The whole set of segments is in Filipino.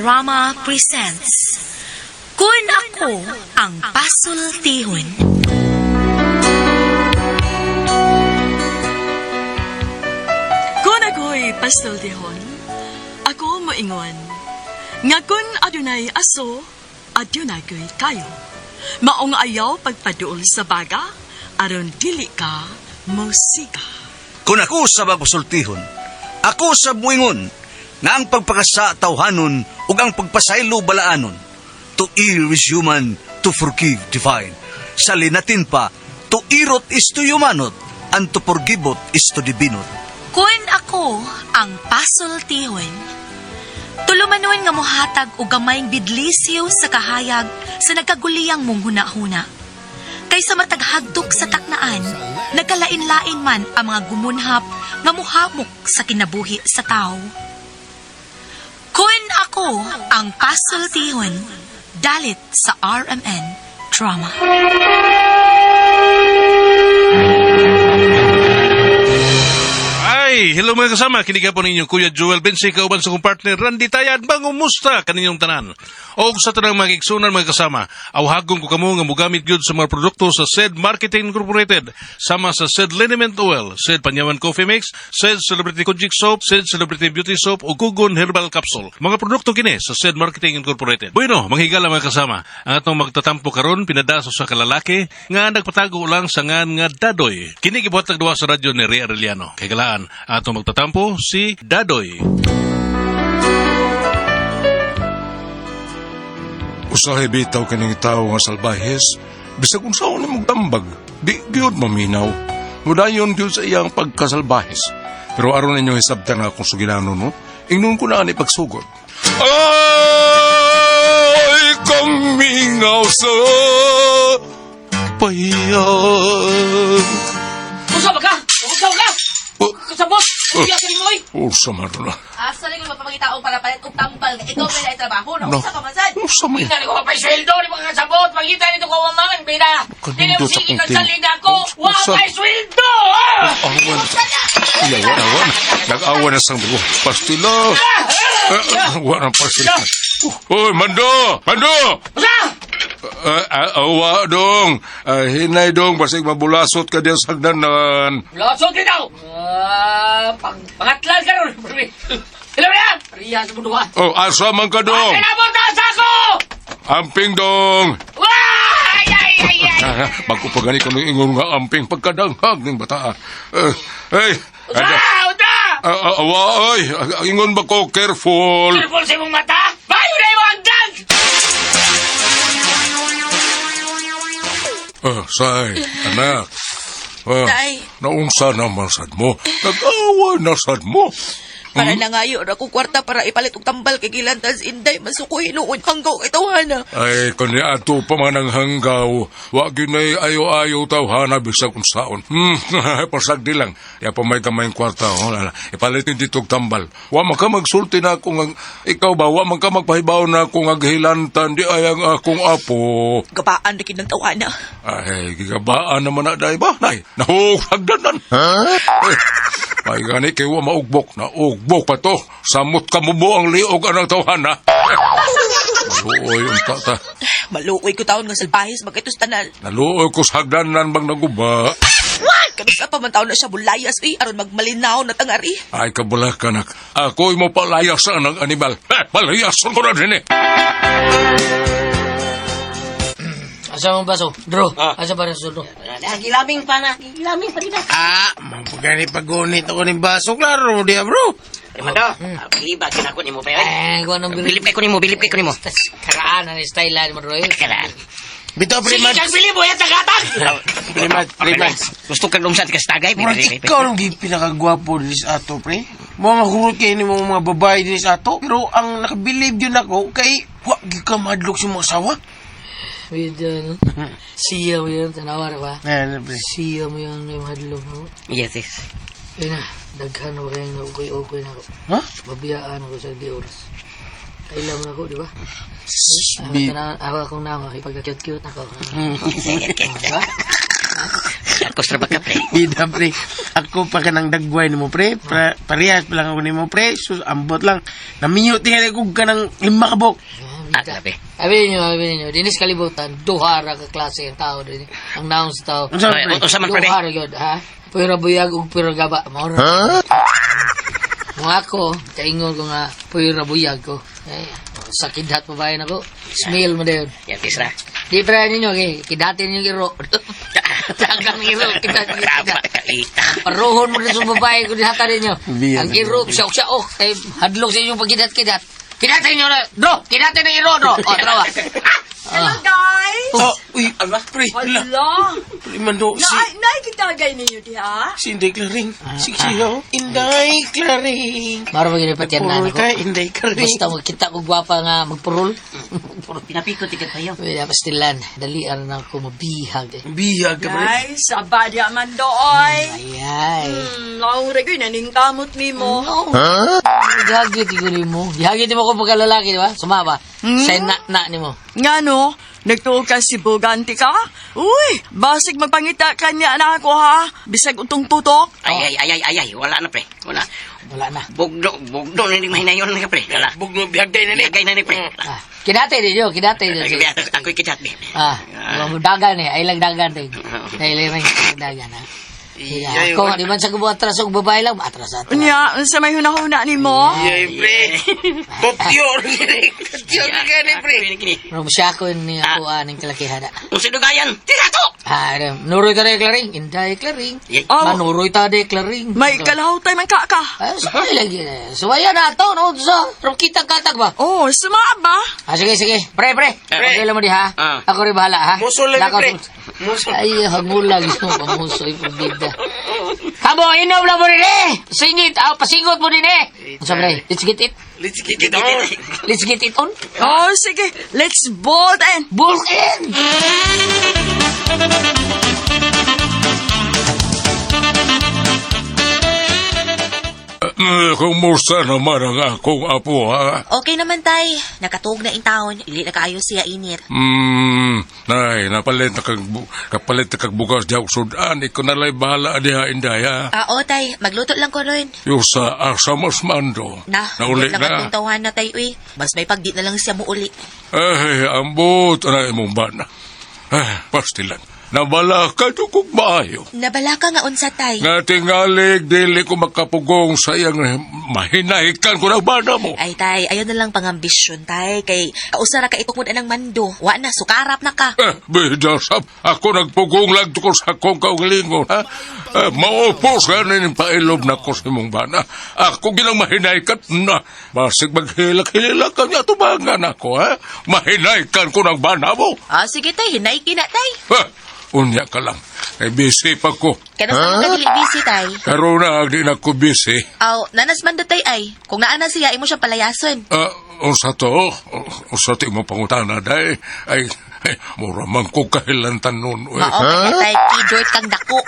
Drama presents Kun Ako Ang Pasultihon. Kun ako'y pasultihon, ako moingon. Nga kun adunay aso, adunay ko'y kayo. Maong ayaw pagpaduol sa baga, aron dili ka musika. Kung ako sa magpasultihon, ako sa buingon, nga ang pagpakasa tawhanon ug ang pagpasaylo balaanon. To err is human, to forgive divine. Sa linatin pa, to irot is to humanot, and to forgivot is to divinot. Kun Ako Ang Pasultihon. Tulumanon nga mohatag og gamayng bidlisyo sa kahayag sa nagkaguliyang mong huna-huna. Kaysa mataghagdok sa taknaan, nagkalain-lain man ang mga gumunhap nga muhamok sa kinabuhi sa tao. Kun Ako Ang Pasultihon, dalit sa RMN Drama. Ay, hello mga kasama. Kiniga po ninyo Kuya Joel Bensi, kauban sa kong partner Randy Tayad. Bangumusta kaninyong tanan. O sa tanang mga iksunan mga kasama, awhagong ko kamo nga mugamit gyud sa mga produkto sa SED Marketing Incorporated. Sama sa SED Liniment Oil, SED Panyawan Coffee Mix, SED Celebrity Kojic Soap, SED Celebrity Beauty Soap o Gugon Herbal Capsule. Mga produkto kini sa SED Marketing Incorporated. Bueno, manghigala mga kasama. Ang atong magtatampo karon pinadaso sa kalalaki nga nagpatago lang sa ngan nga Dadoy. Kini gibuhat nagduwa sa radyo ni Ray Arellano. Kay galaan atong magtatampo si Dadoy. Usahay bitaw kaning tao nga salbahes, bisag unsaon nimong tambag, di gyud maminaw. Mudayon gyud sa iyang pagkasalbahes. Pero aron ninyo hisabtan nga kung sugilano no, ingnon ko na ani pagsugod. Ay, kamingaw sa bayan. Usa ba ka? Usa ka? Oh. Kasabot! Uya sa limoy! Usa man na. Asa rin yung mapapangitaong para palit kong tambal. Ikaw may na trabaho na No. usa ka masad. Usa man. Hindi ko pa sweldo ni mga kasabot. Pagkita nito ko mamangan, bida. Hindi Kanindot mo sa sige kong kang ting. salida ko. Wa Usa. pa sweldo! Awan. Awan. Nag-awan na sang dugo. Pastila. Awan ang pastila. Hoy, Mando! Mando! Usa! Awa dong. Hinay dong. Basig mabulasot ka diyan sa hagdanan. Losot ka daw! Pangatlan ka ron! Hello na! Riya sa bunduhan. Oh, asa man ka dong? Pinabot na sa ako! Amping dong. Ay, ay, ay, ay! Magkupagani ka nung ingon nga amping pagkadanghag ng bata. Hey, Usa! Usa! awa, oy. Ingon ba ko, careful. Careful sa imong mata! Bayo na yung hagdan! Say, anak. Tay. Naungsa naman sad mo. Nag-awa na sad mo. Para na ngayon ako kwarta para ipalit og tambal kay Gilantas Inday masukoy noon hanggaw kay tawhana. Ay, kani ato pa man ang hanggaw. Wa ginay ayo-ayo tawhana bisag unsaon. Pasagdi lang. Ya pa may kamayng kwarta. Ipalit ni dito og tambal. Wa man ka magsulti na ako nga ikaw ba wa man ka magpahibaw na ako nga gihilantan di ay ang akong apo. Gabaan na kinang tawhana. Ay, gigabaan naman na dahi ba? Nay, nahugdanan. Ay, gani kay wa maugbok. Naugbok pa to. Samot ka mubo ang liog anang tawhana. Maluoy ang tata. Maluoy ko taon nga salbahis magkitos tanan. Naluoy ko sa hagdanan bang naguba. Kanusa pa man taon na siya bulayas aron magmalinaw na tangari. Ay, kabulak kanak. Ako'y mo palayasan ng animal. Palayasan ko na din eh. Asa mong baso? Bro, asa ba rin sudo? Gilaming pa na. Gilaming pa rin na. Mapagani pagunit ako ng baso, klaro dia bro. Mando, biliba kinako ni mo pa. Kuha nang Bilip kay ko ni mo, bilip kay ko ni mo. Karaan ang style mo, bro. Karaan. Bito, Sige primad. kang bilib mo, yan tagatag! Primad. Gusto kang lumsat ka sa tagay. Murag ikaw ang pinakagwapo din sa ato, pre. Mga mahurot kayo ni mga babae din sa ato. Pero ang nakabilib yun ako, kay wag ka madlok sa mga asawa. With, siya mo yun, tanawa na ba? Ano, pre? Siya mo yun, yung hadlong mo. Yes, yes. Yun na, daghan mo kayong naukoy-ukoy na ako. Ha? Babiyaan ako sa di oras. Kailan mo na ako, di ba? Bi- Ako akong nama, ipagka-cute-cute ako. Sige, Diba? Kustra ba ka, pre? Bida, pre. Ako pa ka ng dagway ni mo, pre. Parehas pa lang ako ni mo, pre. Sus, ambot lang. Naminyo tingnan ko ka ng 5 kabok. Ah, grabe. Sabi ninyo, dinis kalibutan, duhara ka klase ang tao din. Ang naong sa tao. Ano sabi, pre? Unsa man, pre? Duhara yun, ha? Pura buyag ug pura gaba. Maura. Kung ako, kaingon ko nga, pura buyag ko. Ay, sa kidat pa bayan ako. Smell mo na yun. Yan, tisra. Di pa ninyo, kidatin yung iro. Tagang iro, kidatin yung Graba kidat. ka, ita. Paruhon mo rin sa babae ko dinata ninyo. Biyan. Ang iro, siyaw-siyaw. Ay, hadlok sa inyong pagkidat-kidat. Kidatin nyo na. Dro, kidatin ng iro, Dro. O, trawa. Hello, guys! Oh, uy, pre. Hala. Hala! Pre, mando, si... Nakikitagay ninyo diha? Si Inday Claring. Siksiyo. Inday Claring. Maro maginipat yan na Puro ako. ka, Inday Claring. Basta magkita ko gwapa nga magpurol. Pinapikot tikat kayo. Wala pastilan. Dalian na ako mabihag eh. Bihag ka, pre. Guys, sabadya man dooy. Ayay. Laong regoy, naningkamot ni mo. No. Gagit ko ni mo. Gagit mo ko pagkalalaki, di ba? Sumaba. Sa na ni mo. Nga no, nagtuog ka si Buganti ka? Uy, basig magpangita ka niya na ako ha. Bisag utong tutok. Ay. Wala na, pre. Wala. Wala na. Bugdo na hindi mahinayon na, pre. Wala. Bugno, bihagday na ni. Bigay na ni, pre. Ah, kidate din yun, kidate din. Ako'y kitat, be. Dagan eh. Ay lang dagan din. Ay lang dagan ha. Iyay, Ako, di man sa gubo atras o babae lang, atras. Unya, sa may hunahuna ni mo. Iyay, pre. Totyo, Totyo ka gani, pre. Pero siya ko ni ako aning kalakihada. Kung sinugayan, tirato! Nuroy ta de klaring, inday klaring. Oh. Manuroy ta de klaring. May kalahaw tayo man ka. Ay, sabay lagi na. Suwaya na ito, no? Sa, pero kitang-katag ba? Oh, sumaba ba? Sige. Pre. Okay lang mo di, ha? Ah. Ako rin bahala, ha? Musol lang, Nako, pre. Musol. Ay, hamulag. Pamusoy, pabida. Kamo, inom lang mo rin, eh! Singit, pasingot mo din, eh! Sabi, let's get it. Let's get it on. Let's get it on. Oh, sige. Let's bolt and... Bulk in! Kumusta naman ang akong apo, ha? Okay naman, tay. Nakatuog na in taon. Ili na kaayo siya init. Nay, kapalit na kag bugas diya sudan. Ikaw nalay bahala diha, Inday, ha? Oo, tay. Magluto lang ko ron. Yung sa asa mas mando. Nauli lang na. akong tawahan na, tay. Uy, mas may pagdi na lang siya muuli. Ay, ambot na imong bana. Ay, pastilan. Nabala ka to kung maayo. Nabala ka nga unsa, tay. Nga tingalig, dili ko makapugong sa iyang mahinahikan ko ng bana mo. Ay, tay, ayaw na lang pangambisyon, tay. Kay kausara ka itong ng mando. Wa na, sukarap na ka. Bidasap, ako nagpugong lang ko sa akong kaugalingon, ha? Maupos ka na yung pailob na ko sa imong bana. Ako ginang mahinahikan na. Basig maghilak-hilak ka niya, tumangan ako, ha? Mahinahikan ko ng bana mo. Ah, sige, tay. Hinay kina, tay. Ha? Unya ka lang. Ay, busy pa ko. Kaya sa mga dili busy, tay. Karoon na, di na ko busy. Aw, nanas mando, tay, ay. Kung naana siya, imo siya palayason. Unsa to? Unsa to imong pangutana, day? Ay, mura man ko kahilantan nun. Mao, kaya tay, kidoy kang dako.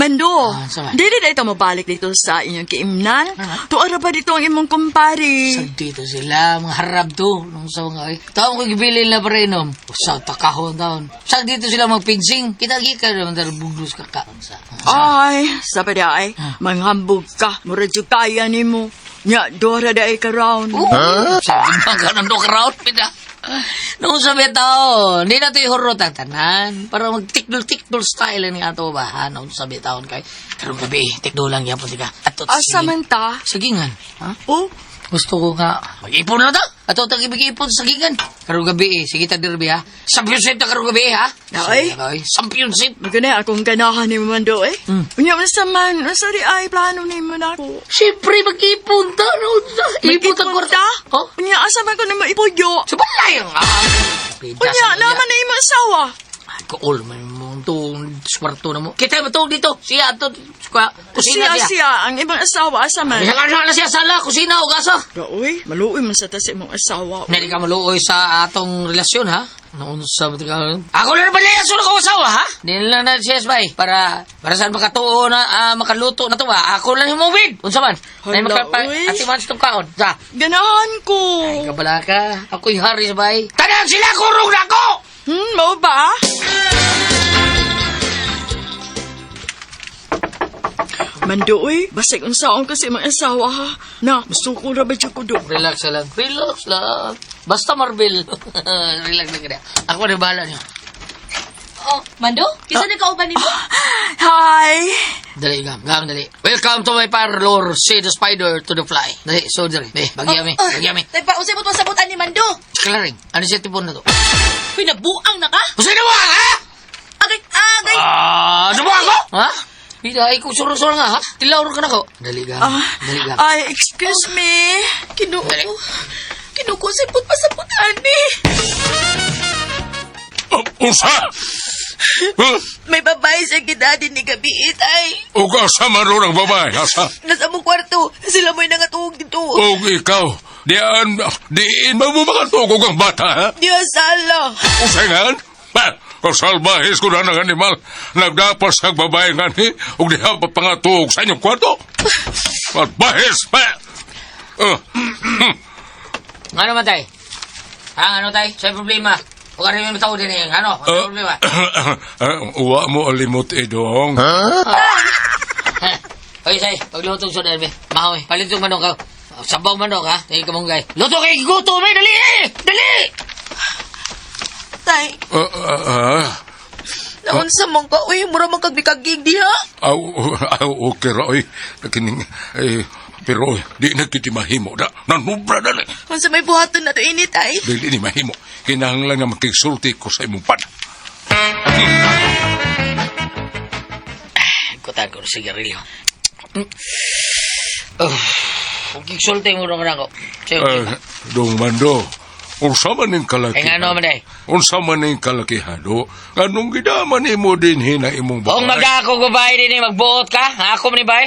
Mando, sama. dili na ito mabalik dito sa inyong kiimnan. Tuara ba dito ang imong kumpari? Sa dito sila, mga harap to. Nung sa mga, taong ko gibilin na parenom. Sa takahon taon. Sa dito sila magpinsing. Kita-kita naman tayo buglos kakaon sa. Ay, sa ay, manghambog ka. Murad yung kaya ni mo. Nya, dora da ay ka-round. Sa ginang ka ng dokaraot, pida. Nung sabi taon, hindi na ito yung hurot ang tanan. Para mag-tikdol-tikdol style ni ato ba? Nung sabi taon kay, karong gabi, tikdol lang yapon tika. Ato Asa man ta? sagingan. Ha? Oh, Gusto ko nga, mag-ipon na ta. Ato tagi mag-ipon sa sagingan. Karong gabi sige ta dirbi ha. Sampiyonsip ta karong gabi ha. Ay. Sampiyonsip. magana akong ganahan ni mo, Mando, eh. Unya, masa man, sorry ay, plano ni mo na ako. Siyempre, mag-ipon ta. No? Ipon ta kwarta. Oh? Unya, asa man ko na maipuyo? Subalay ang Unya, naman na imong asawa. Kaol man mo itong swarto na mo. Kita mo dito. Siya ito. Kusina Siya, ang ibang asawa, asa man. Isang na siya sala. Kusina o gaso. Uy, maluoy man sa tas imong asawa. Hindi ka maluoy sa atong relasyon ha. Noon sa ako na naman layaso na ko asawa ha. Hindi lang na siya sabay. Para saan makatuo na makaluto na to ba. Ako lang yung movie. Unsa man. Hala, uy. Ati man sa kaon. Sa. Ganahan ko. Ay kabala ka. Ako yung hari sabay. Tanan sila kurong na ko. Mau ba? Mando, basig unsaon kasi mga asawa, ha? Na, gusto ko na ba dyan ko doon? Relax lang. Relax lang. Basta Marvel. Relax lang kaya. Ako na bahala niyo. Oh, Mando? Kisa na kauban ni mo? Hi! Dali, gam, dali. Welcome to my parlor. See the spider to the fly. Dali, so dali. Bagyami. Tay pa, usay mo ito sabutan ni Mando. Clearing. Ano siya tipon na to? Pinabuang na ka? Usay na mo, ha? Agay! Ano ba ako? Ha? Hindi, ay kung suro-suro nga, ha? Tilawro ka na ko. Dali, gam. Dali, gam. Ay, excuse me. Kinuko. Dali. Kinuko, sipot pa sabutan ni. Usa! May babae sa gidadi ni gabi, tay. O asa man ro ang babae, asa? Nasa mong kwarto. Sila mo'y nangatugog dito. O ikaw, diin mo makatugog ang bata, ha? Di asala. Usayngan? Kasalbahis ko na ng animal. Nagdapas ang babae nga ni, o diha pa pangatugog sa inyong kwarto. Salbahis, pa! Ano man, tay? Ano, tay? Sa'yo problema? Huwag ka rin yung tao din eh. Ano? Ano problema? Uwa mo alimot idong. Oy, say, paglutong sa derbe. Mahaw eh. Palitong manok ka. Sabaw manok, ha? Tingin ka mong gay. Luto kay guto, may! Dali eh! Dali! Tay, naunsa mong ka, uy, mura mong kagbikagig di, ha? Okay ra, oy. Nakining, pero di nagkitimahimo da. Nanubra na. Unsa may buhaton na to ini, tay? Dili ni mahimo. Kinahanglan nga makigsulti ko sa imong pan. Kutan ko ng sigarilyo. Kung kiksulti mo naman ako. Dong Mando, unsa man ning kalaki? Ano man day? Unsa man ning kalakihado? Anong gidaman imo din hina imong Kung babae? mag-ako babae din eh, magbuot ka, ako man ni bay?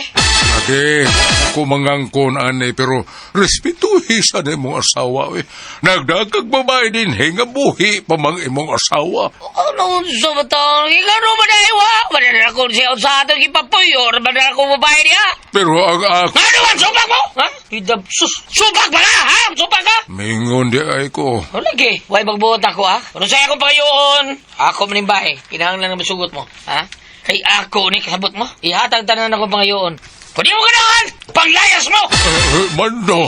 Ate, ako mangangkon ane, pero respetuhi sa imong asawa. Nagdagag babae din nga buhi pa mang imong asawa. Ano sa batang? Ikaw man day, wa? Madala ko siya sa atin kipapuyor, madala ko babae niya. Pero ang ako... Ano man, subak mo? Ha? Subak ba ka, ha? Subak ka? Mingon di ay ko. Ano lagi? Huwag magbuot ako, ha? Ano sa'yo akong pangayoon? Ako man yung bahay. Kinahanglan na masugot mo, ha? Kay ako ni kasabot mo. Ihatag tanan ako pangayoon. Kung di mo ganahan, panglayas mo! Mando!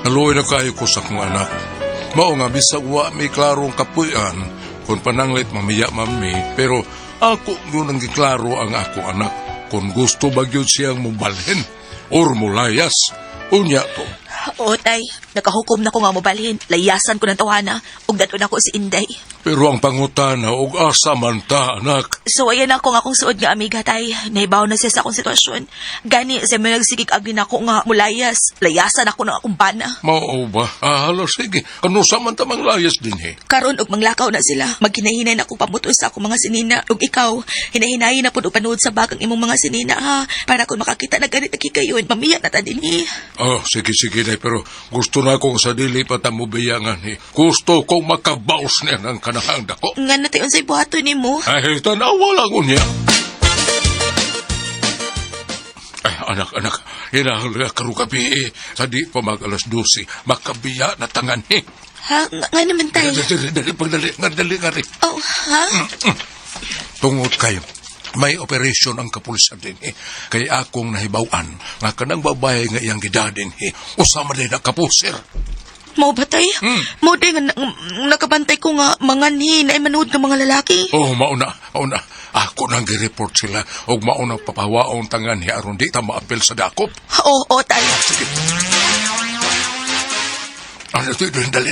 Naluoy na kayo ko sa kong anak. Mao nga bisag wa may klarong kapuyan kung pananglit mamiya mami, pero ako yun ang giklaro ang ako anak. Kung gusto ba yun siyang mubalhin or mulayas, unya to. Oo, tay. Nakahukom na ko nga mobalhin. Layasan ko ng tawana. Ug dato na ko si Inday. Pero ang pangutana og asa man ta, anak. So, ayan ako nga akong suod nga amiga, tay. Naibaw na siya sa akong sitwasyon. Gani, siya may nagsigig agin ako nga mulayas. Layasan ako ng akong bana. Mao ba? Hala, sige. Ano sa man tamang layas din eh? Karon og manglakaw na sila. Maghinay-hinay na akong pamuton sa akong mga sinina. Ug ikaw, hinahinayin na po og panood sa bagang imong mga sinina, ha? Para kung makakita na ganit kayon, mamiya na ta din, eh. Oh, sige, day, pero gusto na akong sa dili pa tamubiyangan eh. Gusto kong makabaos niya ng kanahang dako. Nga na tayo unsay buhaton ni mo. Ay, tanawa lang unya. Ay, anak, hinahalaga karugabi eh. Sa di pa mag alas 12, makabiya na tangan eh. Ha? Nga naman tayo. Dali, ngari. Oh, ha? Tungod kayo. May operasyon ang kapulisan din eh. Kaya akong nahibawan nga kanang babae nga iyang gidadin eh. Usama din na kapusir. Mau ba tay? Mau din nga nakabantay ko nga manganhi na manood ng mga lalaki. Oh, mauna. Ako nang gi-report sila og mauna papawaon tangan ni aron di ta maapil sa dakop. Oo, tay. Sige. Ano ito, dali.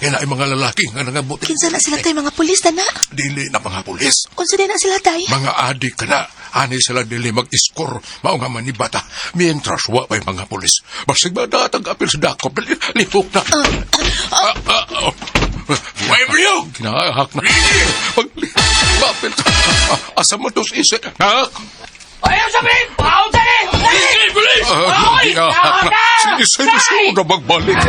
Yan ay mga lalaki nga nangabuti. Kinsa na sila tay mga pulis na? Dili na mga pulis. Unsa din na sila tay? Mga adik ka na. Ani sila dili mag-score. Mao nga manibata. Mientras wa pa'y mga pulis. Basig ba natag-apil sa dakop? Dali, lipok na. May brio! Kinahahak na. Mapil ka. Asa mo tos isip? Ha? Ayaw sabihin! Ayaw sabihin! Bilis! Kinahahak na. Sige, na magbalik.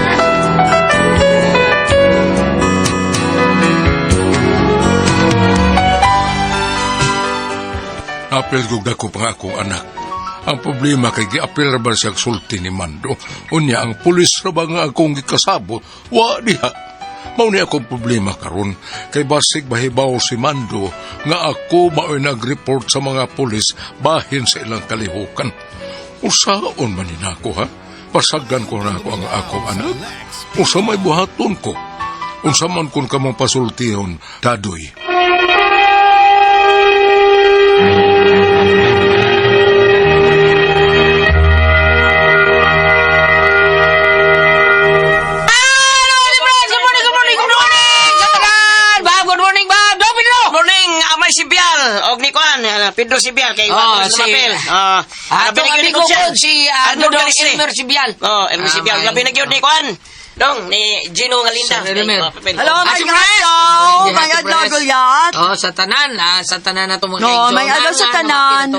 Apil kong dako pa nga akong anak. Ang problema kay giapil ra ba siyang sulti ni Mando. Unya ang pulis ra ba nga akong gikasabot? Wa diha. Mao ni akong problema karon kay basig bahibaw si Mando nga ako mao'y nag-report sa mga pulis bahin sa ilang kalihukan. Usaon man ninako ha? Pasagdan ko na ako ang akong anak. Usa may buhaton ko. Unsa man kun kamong pasultihon, Dadoy. Morning, amay si Bial. Og ni Kuan, Pedro si Bial kay Si Mapel. Ato kami ko si Dodong Elmer Sibial. Elmer si Bial. Labi na gyud ni Kuan. Dong ni Gino Ngalinda. Hello, may adlaw! May adlaw, Gulyat! Sa tanan na to mga No, may adlaw sa tanan.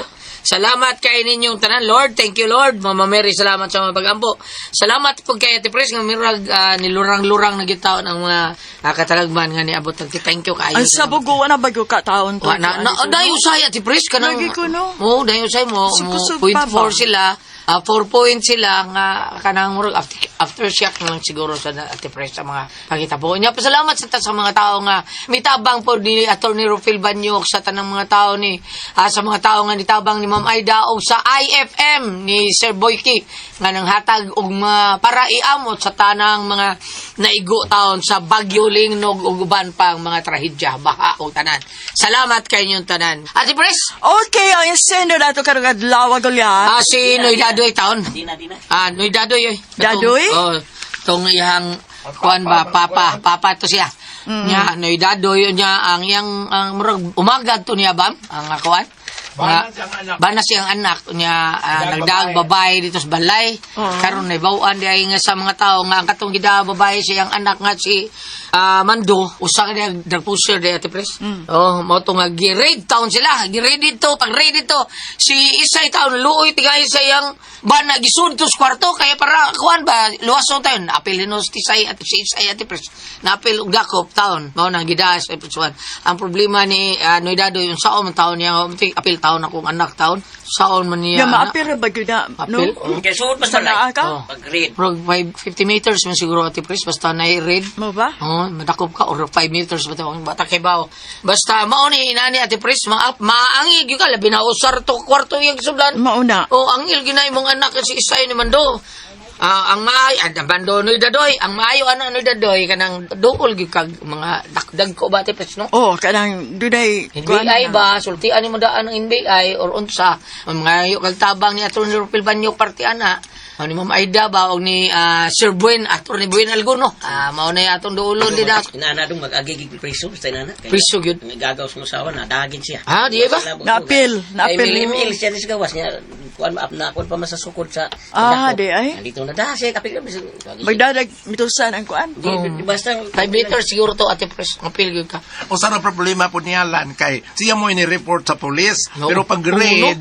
Salamat kay ninyong tanan, Lord. Thank you, Lord. Mama Mary, salamat sa mga pag-ampo. Salamat po kay Ate Pres, nga mirag nilurang-lurang na gitaon ang mga katalagman nga niabot. Thank you kayo. Ang sabuguan na bago ka taon to. Dayo say Ate Pres ka nang. Lagi ko, no? Oo, dayo say mo. Sukusog Point pa ba? 4 sila. 4 points sila nga kanang murag aftershock lang siguro sa Ate Pres sa mga pagkita po niya. Pasalamat sa mga tao nga mitabang po ni Attorney Rufil Banyok sa tanang mga tao ni sa mga tao nga nitabang ni Ma'am Aida o sa IFM ni Sir Boyki nga nang hatag og mga para iamot sa tanang mga naigo taon sa Bagyo Lingnog ug uban pang mga trahedya baha o tanan. Salamat kay inyong tanan. Ate Pres, Okay, ang sender na to karong adlaw, Gulyat. si Noy Dadoy taon. Di na. Noy Dadoy oy. Dadoy? Tong iyang kuan ba papa to siya. Nya Noy Dadoy nya ang iyang murag umaga to niya bam ang kuan. Banas siyang anak niya nagdaag babae dito sa balay. Karon na bawaan di ay nga sa mga tao nga ang katong gida babae siyang anak nga si Mando usa ka drug pusher di Ate Pres. Mo to nga gi-raid town sila. Gi-raid dito pag raid dito si Isay town luoy tigay sa iyang bana gisuntos kwarto kaya para kuan ba luwason tayon apil hinos ti Isay at si Isay Ate Pres. Napil og dakop town mao nang gida sa episode. Ang problema ni Noy Dadoy yung saon man taon niya apil taon akong anak taon saon man niya Yung maapir ba yun na? apil No? Kay suod basta Sana lang. ka? Pag-read. Bro, 50 meters man siguro Ate Pres basta na-read. Mo ba? Madakop ka or 5 meters ba tawang bata kay bao. Basta mao ni inani Ate Pres maangig yung ka labi na usar to kwarto yung sublan. Mauna. Angil ginay mong anak si Isay ni Mando. Ang Bando Noy Dadoy, ang maayo ano Noy Dadoy kanang duol gyud kag mga dakdag ko ba Ate Pres no? Oh, kanang dunay NBI ba, sultian ni mo daan ng NBI or unsa, mga kag tabang ni Atty. Rupil Banyok party ana, ni Ma'am Aida ba o ni Sir Buen, Atty. Buen Alguno, mao na atong duulon di na. Inana dong mag-agigig preso basta inana. Preso gyud. Nagagaw sa musawa na dagin siya. Di ba? Napil. Mil siya ni gawas niya. Kuan na kuan pa masasukod sa. Di ay. Dito na dasi kapil kami. Magdadag mitusan ang kuan. Basta 5 meters siguro to Ate Pres, mapil gyud ka. O sana problema po niya lan kay siya mo ini-report sa pulis. No. Pero pag-raid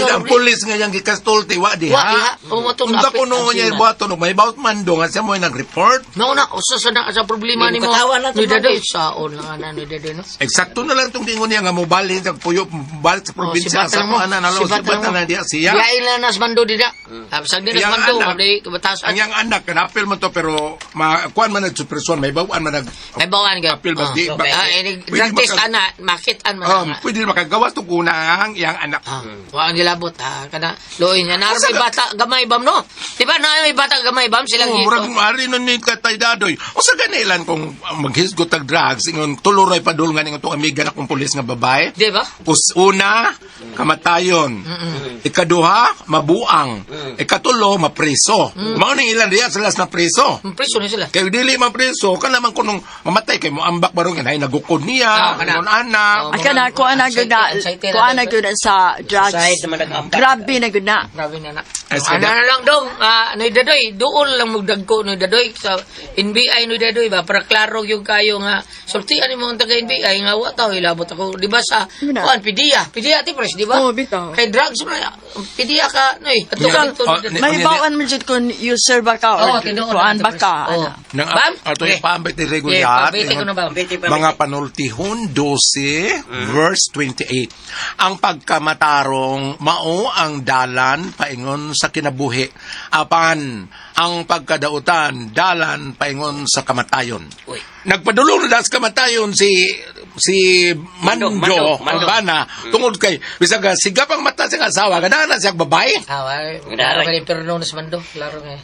ang pulis nga yung gikastulti wa diha. Unta ko no niya ibuhaton og may bawt mando nga siya mo nag-report. Mao na usa sa problema Hindi ni mo. ko katawan na to, Noy Dadoy saon lang ana Noy Dadoy no. Eksakto na lang tong gingon niya nga mo balik sa puyo balik sa probinsya si sa Batang mo. kuana na Si lo si Batang Batang mo. na diha siya. Diya ila nas Mando dida. Tapos din nas Yang Mando, anak. di kabatasan. Ang yang anak kanapil man to pero kuan man nagsupresyon may bawaan man nag May bawaan ka. apil ba di ba? Drug test ana, makitan man. Pwede makagawas to kunang yang anak. Wa ang gilabot kana loy niya na may bata gamay bam no. Di ba na may bata gamay bam sila Murag mari nun ni katay dadoy. O sa ganilan kung maghisgot tag drugs ingon tuluroy padulngan ingon tong amiga na kong pulis nga babae. Di ba? Una, kamatayon. Ikaduha, mabuang. Ikatulo, mapreso. Mao ning ilan diya sila na preso. Preso na sila. Kay dili man preso, ka naman kunong mamatay kay mo ambak barong ay nagukod niya, kana. ingon anak. Ay kana kuan na gyud na kuan na gyud sa drugs. Side naman nag-ampak. Grabe na gyud na. Grabe na na. Ay, sige. Ano na lang dong, Noy Dadoy, doon lang magdagko Noy Dadoy sa NBI Noy Dadoy ba para klaro yung kayo nga sultian ni mga taga NBI nga wa taw hilabot ako di ba sa Yun na. kuan pidiya Ate Pres di ba? Oh, bitaw. Kay drugs na pidiya ka Noy. Ato Yeah. dito. Oh, May bawaan man jud kun user ba ka or tinuod kuan Ate ba Pres. ka. Oh. ana. Nang Bam? ato Okay. yung paambit ni Okay, regular. pabiti ko na ba? Mga panultihon 12 verse 28. Ang pagkamatarong mao ang dalan paingon sa kinabuhi. Apan ang pagkadautan dalan paingon sa kamatayon. Uy. nagpadulong na das kamatayon si Mando, Mando. ang bana, tungod kay bisag sigap ang mata sa asawa, ganahan na siya babae. Klaro ka ni Perno na Mando. Klaro nga.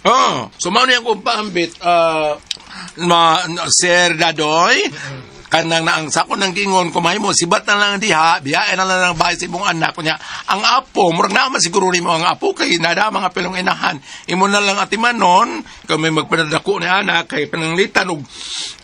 So mao niya kung paambit, Sir Dadoy, kanang naang sako ng gingon, kumahay mo, sibat na lang diha, biyain na lang ng bahay sa imong anak ko niya. Ang apo, murag naman siguro ni mo ang apo, kay nada mga pilong inahan. Imo na lang atimanon, kami magpanadako ni anak, kay pananglitan, og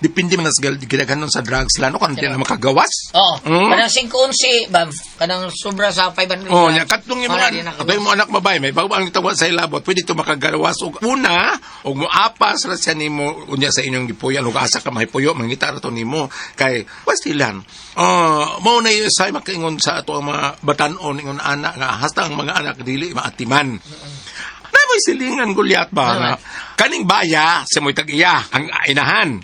dipindi man sa ginaganon sa drugs, lalo kung hindi na makagawas. Kanang 5-11, bam. Kanang sobra sa 500. Nya katong yung anak babae, may bago ang tawa sa ilabot, pwede ito makagawas. Og una, og moapas ra siya nimo unya sa inyong gipuyan, og asa ka mahipuyo, mangita ra to nimo. Kay pastilan mao na yung say makaingon sa ato ang mga batanon ingon anak nga hasta ang mga anak dili maatiman na may silingan gulyat ba nga kaning baya sa mo'y tag-iya ang inahan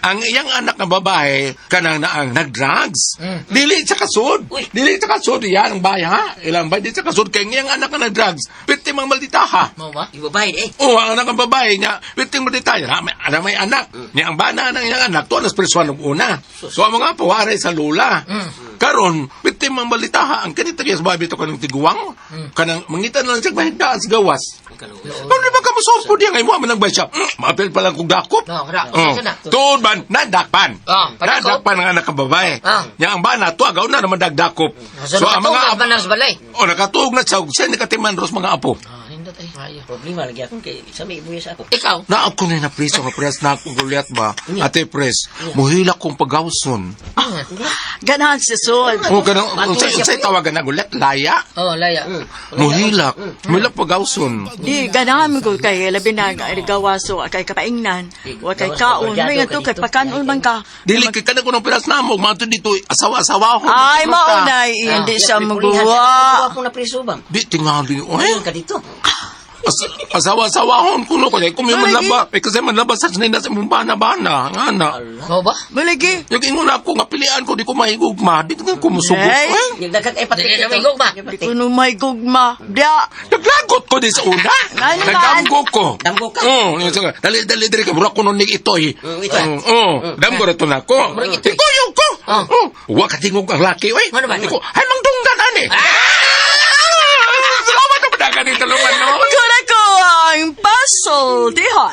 ang iyang anak na babae kanang naang nag-drugs. Dili sa kasod. Dili sa kasod yan ang baya ha. Ilang ba? Dili sa kasod kay iyang anak na nag-drugs. Pitimang malditaha. Mo ba? Ibabae eh. Oo, ang anak ng babae niya, piting malditaha. May anak. Niya ang bana ng iyang anak, tuwan nas preswan ng una. So ang mga pawaray sa lula. Karon, piting mang malditaha. Ang kanitagyan sa babi ito kanang tiguwang. Kanang mangitan na lang siya mahigdaan sa gawas. Kung di ba ka masompo diya ngayon mo, manang siya. Maapil pa lang kung dakop. Tuod ba? Nadakpan. Nadakpan ang anak ng babae. Nya ang bana, tuagaw na naman dagdakop. So ang mga apo, nakatuog na siya nikatiman ros mga apo. Problema lagi ako kay sa may ibuya sa ako. Ikaw? Na ako na preso nga pres na akong gulyat ba? Ate pres, muhilak kong pagawson. Ganahan si Sol. O kanang unsay tawagan na gulyat? Laya? Laya. Muhilak. Muhilak pagawson. Di, ganahan ko kay labi na gawaso, kay kapaingnan, o kay kaon. May nga to, kay pakanon man ka. Dili kay kanang kunong piras namog, mato dito asawa-asawa ko. Ay, maunay, hindi siya magawa. Ako na preso bang. Di tingali. Ayun ka dito. Asawa-asawahon ko no kay kung may manlaba, kasi manlaba sa sinina sa mong bana-bana, nga na. Mo ba? Malagi. Yung ingon ako nga pilian ko, di ko mahigugma, di ko musubok. Ay. Yung dagat ay pati. Dili na may gugma. Di ko na may gugma. Dia. Naglagot ko di sa una. Ano man? Nagdamgo ko. Damgo ka? Oo. Dali diri ka. Mura ko nun itoy. Itoy? Oo. Damgo na to na ko. Ikoy ko. Huwag ka tingog ang laki. Ano ba? Ay, mangdunggan, ane. Salamat na padagan yung talungan, no? Kuna ko ang pasultihan.